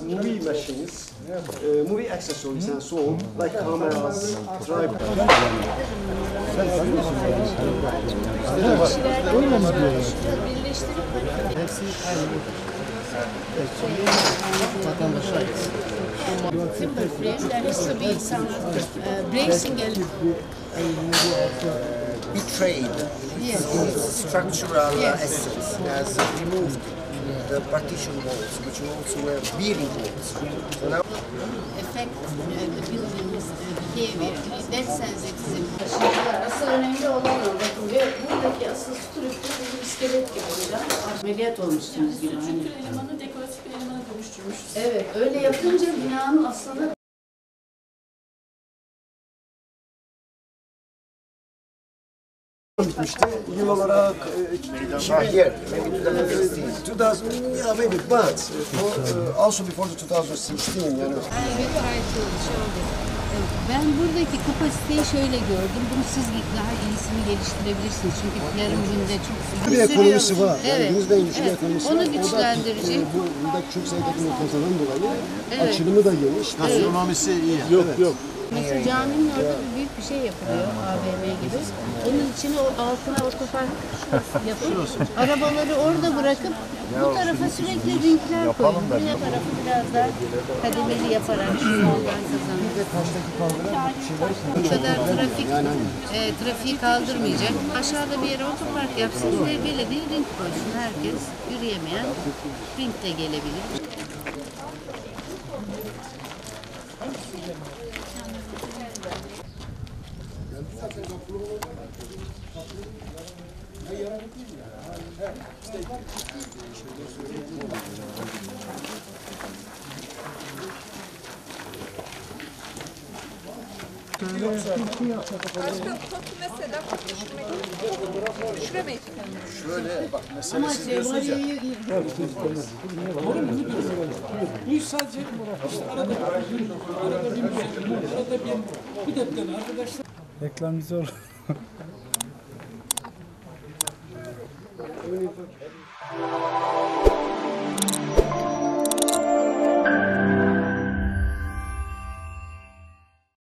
Movie machines, movie accessories and so on, like cameras, tripods. Simple frame, there needs to be some bracing and betrayed its structural essence, has removed the partition walls, which also were bearing walls. So now affect the building's behavior. In that sense it is important. Asıl önemli olan o. Bakın ve buradaki asıl strüktür bizim iskelet gibi hocam. Ameliyat olmuşsunuz gibi. Strüktür elemanı dekoratif bir elemana dönüştürmüşüz. Evet, öyle yapınca binanın aslında Bitmişti. Yıl olarak 2000, maybe, but also before the 2016, yani. Ben buradaki kapasiteyi şöyle gördüm. Bunu siz daha iyisini geliştirebilirsiniz. Çünkü planöründe çok Bir ekonomisi var. Yani Evet. yüzden güçlü bir ekonomisi Onu var. güçlendirecek. Buradaki çok sayıdaki noktadan dolayı açılımı da geniş. Gastronomisi iyi. Yok. Mesela caminin orada büyük bir şey yapılıyor, AVM gibi. Onun içine altına otopark yapıp arabaları orada bırakıp bu tarafa sürekli ringler koyun. Bu tarafı biraz daha kademeli yaparak şu soldan kazanır. Bu kadar trafiği kaldırmayacak. Aşağıda bir yere otopark yapsın ve belediye ring koysun. Herkes yürüyemeyen ringde gelebilir. Başka kotu mesela düşüremeyiz. Şöyle bak, meselesi diyorsunuz ya. Bu sadece işte arada bir depten arkadaşlar. Reklam zor.